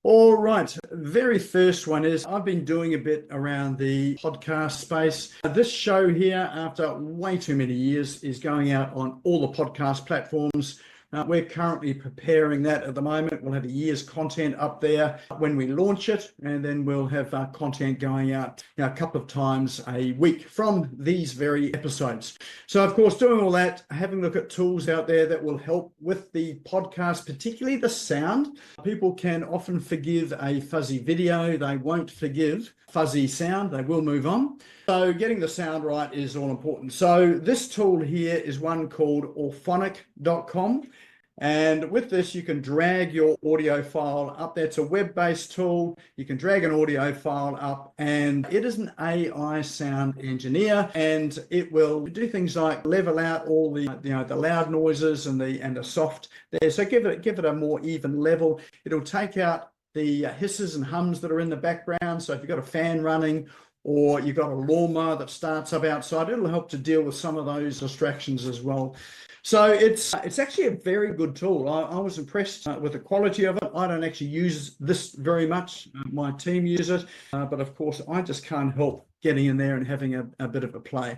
All right. Very first one is I've been doing a bit around the podcast space. This show here, after way too many years, is going out on all the podcast platforms. We're currently preparing that at the moment. We'll have a year's content up there when we launch it, and then we'll have content going out a couple of times a week from these very episodes. So, of course, doing all that, having a look at tools out there that will help with the podcast, particularly the sound. People can often forgive a fuzzy video. They won't forgive fuzzy sound. They will move on. So getting the sound right is all important. So this tool here is one called Auphonic.com. And with this, you can drag your audio file up there. It's a web-based tool. You can drag an audio file up, and it is an AI sound engineer, and it will do things like level out all the the loud noises and the soft there. So give it a more even level. It'll take out the hisses and hums that are in the background. So if you've got a fan running, or you've got a lawnmower that starts up outside, it'll help to deal with some of those distractions as well. So it's actually a very good tool. I was impressed with the quality of it. I don't actually use this very much. My team use it, but of course I just can't help getting in there and having a bit of a play.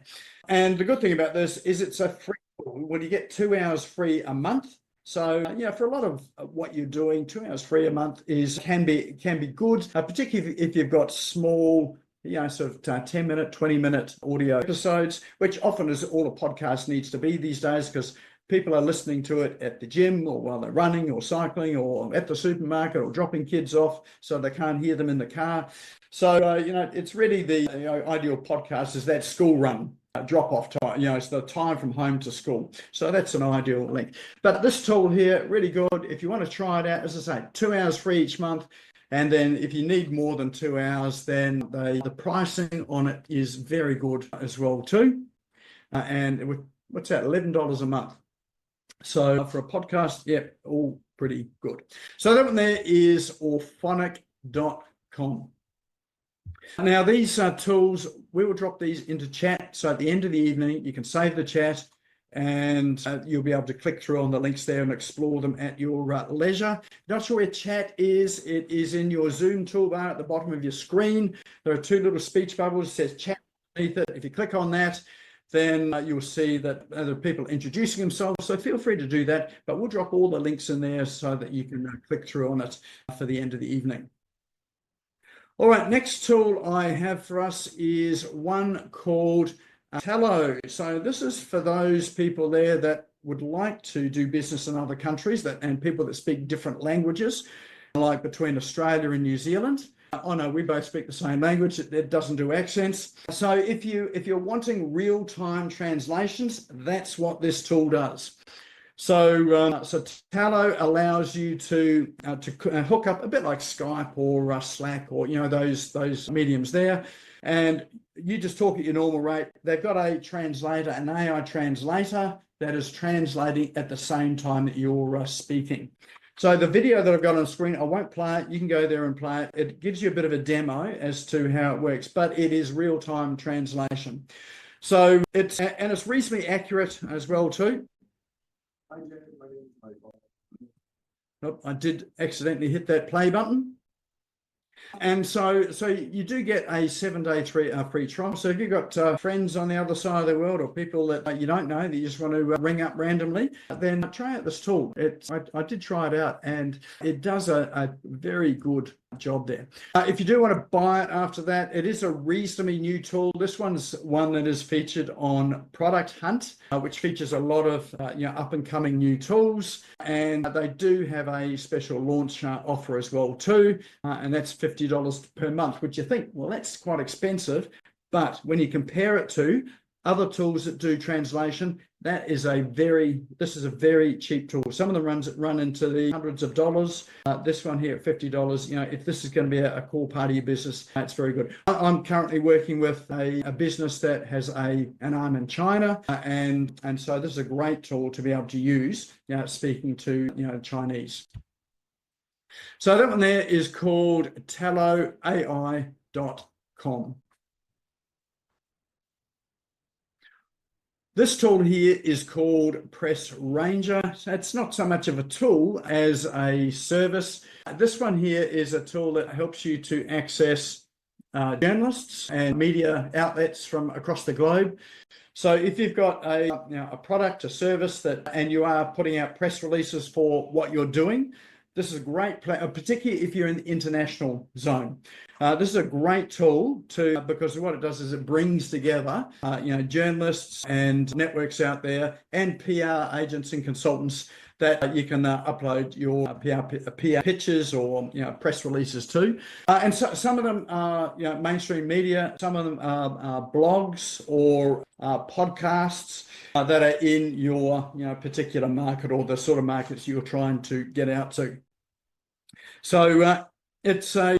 And the good thing about this is it's a free tool. Well, you get 2 hours free a month. So, for a lot of what you're doing, 2 hours free a month can be good, particularly if you've got small, sort of 10-minute, 20-minute audio episodes, which often is all a podcast needs to be these days, because people are listening to it at the gym or while they're running or cycling or at the supermarket or dropping kids off so they can't hear them in the car. So, it's really the ideal podcast is that school run. Drop-off time, it's the time from home to school. So that's an ideal link. But this tool here, really good. If you want to try it out, as I say, 2 hours free each month. And then if you need more than 2 hours, then the pricing on it is very good as well too. And what's that, $11 a month. So for a podcast, all pretty good. So that one there is Auphonic.com. Now, these tools, we will drop these into chat. So at the end of the evening, you can save the chat, and you'll be able to click through on the links there and explore them at your leisure. Not sure where chat is. It is in your Zoom toolbar at the bottom of your screen. There are 2 little speech bubbles. It says chat underneath it. If you click on that, then you'll see that there are people introducing themselves. So feel free to do that. But we'll drop all the links in there so that you can click through on it for the end of the evening. All right, next tool I have for us is one called Tallo. So this is for those people there that would like to do business in other countries and people that speak different languages, like between Australia and New Zealand. Oh no, we both speak the same language. It doesn't do accents. So if you're wanting real-time translations, that's what this tool does. So Tallo allows you to hook up a bit like Skype or Slack or those mediums there, and you just talk at your normal rate. They've got a translator, an AI translator that is translating at the same time that you're speaking. So the video that I've got on the screen, I won't play it. You can go there and play it. It gives you a bit of a demo as to how it works, but it is real-time translation. So it's reasonably accurate as well too. Oh, I did accidentally hit that play button. And so you do get a 7-day free trial. So if you've got friends on the other side of the world or people that you don't know that you just want to ring up randomly, then try out this tool. I did try it out, and it does a very good job there. If you do want to buy it after that, it is a reasonably new tool. This one's one that is featured on Product Hunt, which features a lot of up and coming new tools, and they do have a special launch offer as well too, and that's $50 per month, which you think, well, that's quite expensive, but when you compare it to other tools that do translation, this is a very cheap tool. Some of them run into the hundreds of dollars. This one here at $50, if this is going to be a core part of your business, it's very good. I'm currently working with a business that has an arm in China, and so this is a great tool to be able to use, speaking to Chinese. So that one there is called talloai.com. This tool here is called PressRanger. So it's not so much of a tool as a service. This one here is a tool that helps you to access journalists and media outlets from across the globe. So if you've got a product, a service and you are putting out press releases for what you're doing, this is a great particularly if you're in the international zone. This is a great tool because what it does is it brings together journalists and networks out there and PR agents and consultants that you can upload your PR pitches or press releases to. And so some of them are mainstream media, some of them are blogs or podcasts that are in your particular market or the sort of markets you're trying to get out to. So it's not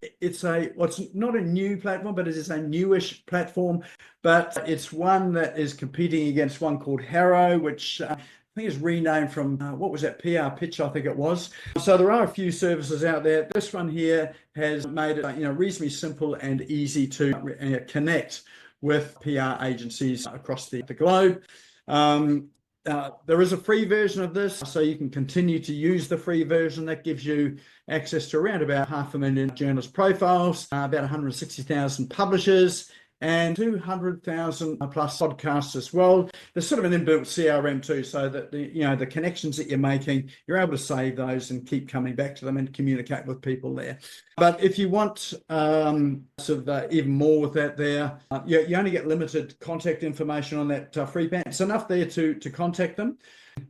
a new platform, but it is a newish platform. But it's one that is competing against one called Harrow, which I think is renamed from what was that, PR Pitch, I think it was. So there are a few services out there. This one here has made it reasonably simple and easy to connect with PR agencies across the globe. There is a free version of this, so you can continue to use the free version. That gives you access to around about 500,000 journalist profiles, about 160,000 publishers, and 200,000 plus podcasts as well. There's sort of an inbuilt CRM too, so that the connections that you're making, you're able to save those and keep coming back to them and communicate with people there. But if you want even more with that there, you only get limited contact information on that free plan. It's enough there to contact them.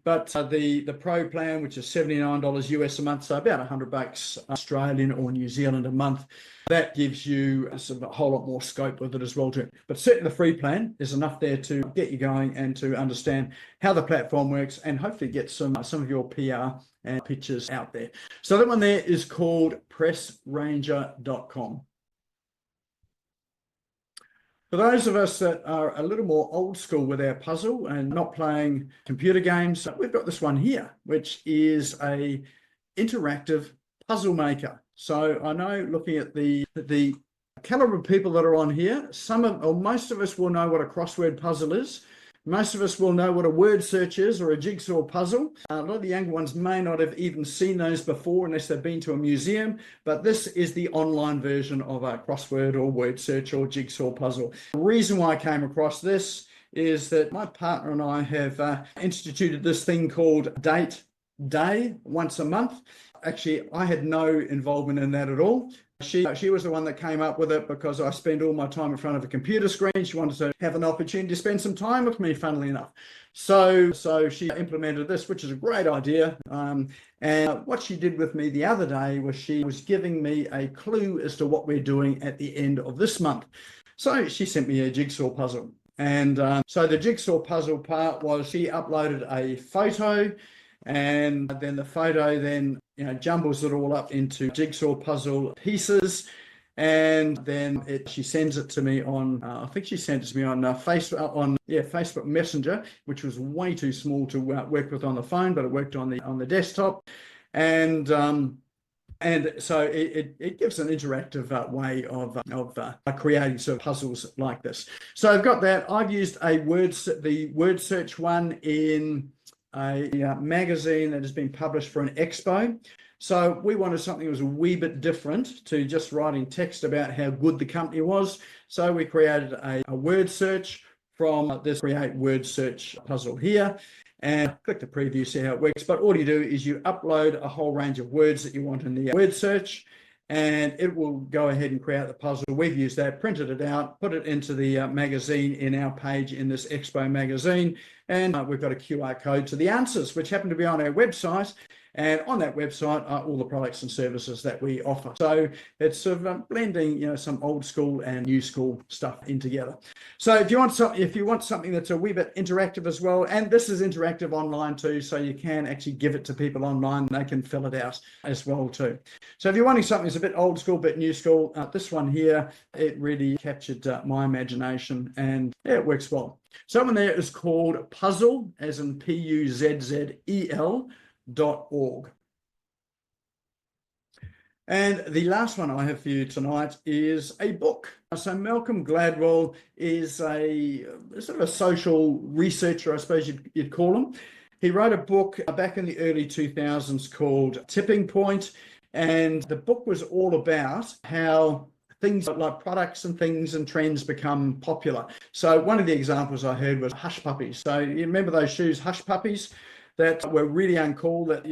But the pro plan, which is $79 US a month, so about $100 Australian or New Zealand a month, that gives you a whole lot more scope with it as well too. But certainly the free plan is enough there to get you going and to understand how the platform works and hopefully get some of your PR and pitches out there. So that one there is called PressRanger.com. For those of us that are a little more old school with our puzzle and not playing computer games, we've got this one here, which is a interactive puzzle maker. So I know, looking at the caliber of people that are on here, most of us will know what a crossword puzzle is. Most of us will know what a word search is or a jigsaw puzzle. A lot of the younger ones may not have even seen those before unless they've been to a museum, but this is the online version of a crossword or word search or jigsaw puzzle. The reason why I came across this is that my partner and I have instituted this thing called Date Day once a month. Actually, I had no involvement in that at all. She was the one that came up with it because I spend all my time in front of a computer screen. She wanted to have an opportunity to spend some time with me, funnily enough. So she implemented this, which is a great idea. And what she did with me the other day was she was giving me a clue as to what we're doing at the end of this month. So she sent me a jigsaw puzzle. And so the jigsaw puzzle part was she uploaded a photo, and then the photo jumbles it all up into jigsaw puzzle pieces, and then she sends it to me on I think she sent it to me on Facebook Messenger, which was way too small to work with on the phone, but it worked on the desktop, and so it gives an interactive way of creating sort of puzzles like this. So I've got that. I've used the word search one in a magazine that has been published for an expo. So we wanted something that was a wee bit different to just writing text about how good the company was. So we created a word search from this create word search puzzle here, and click the preview, see how it works. But all you do is you upload a whole range of words that you want in the word search, and it will go ahead and create the puzzle. We've used that, printed it out, put it into the magazine in our page in this Expo magazine, and we've got a QR code to the answers, which happen to be on our website. And on that website are all the products and services that we offer. So it's sort of blending, some old school and new school stuff in together. So if you want something that's a wee bit interactive as well, and this is interactive online too, so you can actually give it to people online, they can fill it out as well too. So if you're wanting something that's a bit old school, bit new school, this one here, it really captured my imagination, and yeah, it works well. So one there is called Puzzle, as in PUZZEL.org. And the last one I have for you tonight is a book. So Malcolm Gladwell is a sort of a social researcher, I suppose you'd call him. He wrote a book back in the early 2000s called Tipping Point, and the book was all about how things like products and things and trends become popular. So one of the examples I heard was hush puppies. So you remember those shoes, hush puppies, that were really uncool, that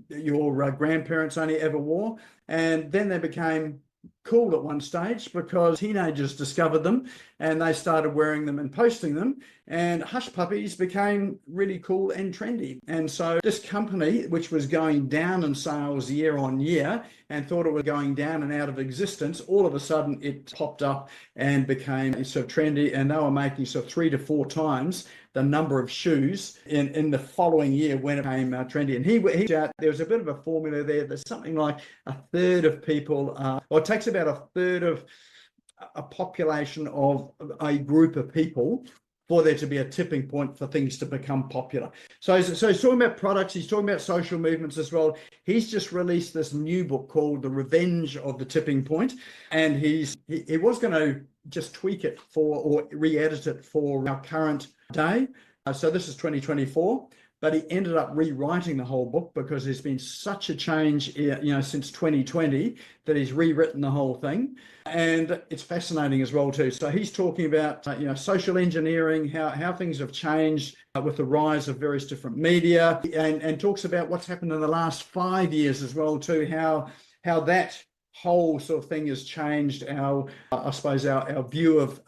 your grandparents only ever wore, and then they became cool at one stage because teenagers discovered them and they started wearing them and posting them, and hush puppies became really cool and trendy. And so this company, which was going down in sales year on year and thought it was going down and out of existence, all of a sudden it popped up and became sort of trendy, and they were making sort of 3 to 4 times the number of shoes in the following year when it became trendy. And he there was a bit of a formula there. There's something like a third of people, or it takes about a third of a population of a group of people for there to be a tipping point for things to become popular. So he's talking about products, he's talking about social movements as well. He's just released this new book called The Revenge of the Tipping Point, and he was going to just tweak it or re-edit it for our current day. So this is 2024. But he ended up rewriting the whole book because there's been such a change, since 2020, that he's rewritten the whole thing. And it's fascinating as well too. So he's talking about, social engineering, how things have changed with the rise of various different media, and talks about what's happened in the last 5 years as well too, how that whole sort of thing has changed our view of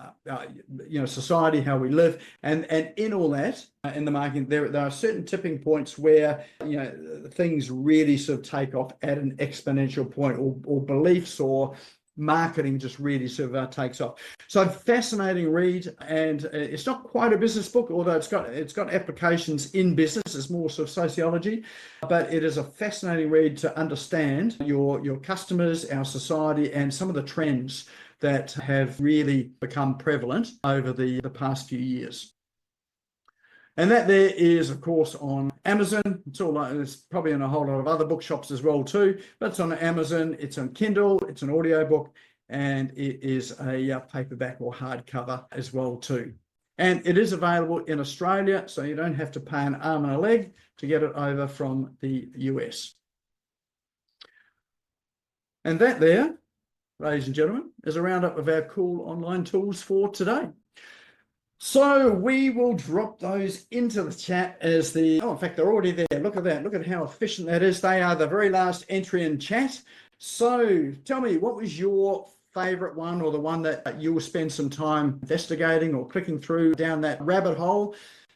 society, how we live, and in all that, in the marketing, there are certain tipping points where things really sort of take off at an exponential point, or beliefs or marketing just really sort of takes off. So fascinating read, and it's not quite a business book, although it's got applications in business. It's more sort of sociology, but it is a fascinating read to understand your customers, our society, and some of the trends that have really become prevalent over the past few years. And that there is, of course, on Amazon. It's probably in a whole lot of other bookshops as well too, but it's on Amazon, it's on Kindle, it's an audiobook, and it is a paperback or hardcover as well too. And it is available in Australia, so you don't have to pay an arm and a leg to get it over from the US. And that there, ladies and gentlemen, is a roundup of our cool online tools for today. So we will drop those into the chat as in fact, they're already there. Look at that. Look at how efficient that is. They are the very last entry in chat. So tell me, what was your favorite one, or the one that you will spend some time investigating or clicking through down that rabbit hole?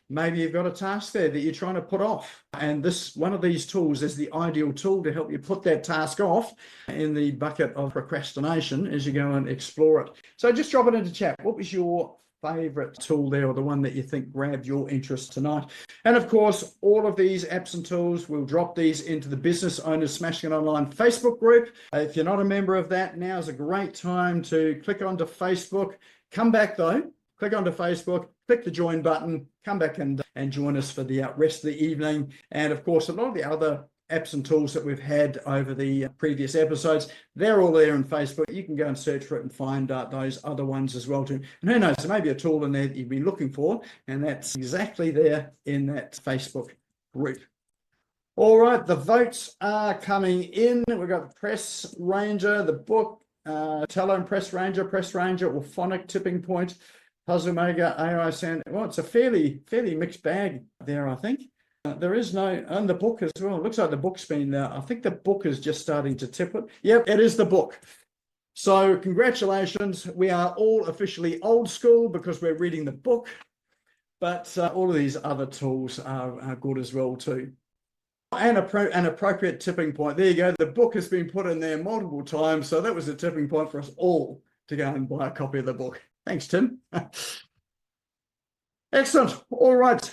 Maybe you've got a task there that you're trying to put off. And one of these tools is the ideal tool to help you put that task off in the bucket of procrastination as you go and explore it. So just drop it into chat. What was your favorite tool there, or the one that you think grabbed your interest tonight? And of course, all of these apps and tools, we'll drop these into the Business Owners Smashing It Online Facebook group. If you're not a member of that, now is a great time to click onto Facebook. Come back though, click onto Facebook, click the join button, come back and join us for the rest of the evening. And of course, a lot of the other apps and tools that we've had over the previous episodes, they're all there on Facebook. You can go and search for it and find those other ones as well too. And who knows, there may be a tool in there that you've been looking for, and that's exactly there in that Facebook group. All right, the votes are coming in. We've got PressRanger, the book, Tello and PressRanger, Auphonic, Tipping Point, Puzzle Maker, AEST. Well, it's a fairly mixed bag there, I think. There is no, and the book as well. It looks like the book's been, I think the book is just starting to tip it. Yep, it is the book. So congratulations. We are all officially old school because we're reading the book, but all of these other tools are good as well too. And an appropriate tipping point. There you go. The book has been put in there multiple times. So that was a tipping point for us all to go and buy a copy of the book. Thanks, Tim. Excellent. All right.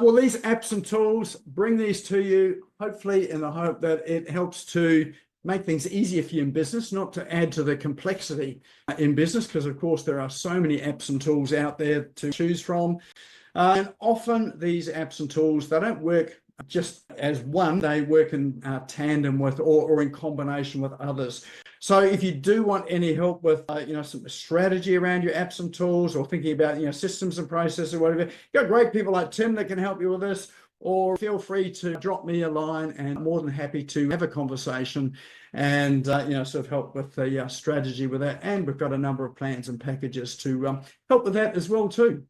Well, these apps and tools, bring these to you, hopefully in the hope that it helps to make things easier for you in business, not to add to the complexity in business, because of course there are so many apps and tools out there to choose from. And often these apps and tools, they don't work just as one. They work in tandem with or in combination with others. So if you do want any help with, some strategy around your apps and tools, or thinking about, systems and processes or whatever, you've got great people like Tim that can help you with this. Or feel free to drop me a line, and I'm more than happy to have a conversation and, sort of help with the strategy with that. And we've got a number of plans and packages to help with that as well too.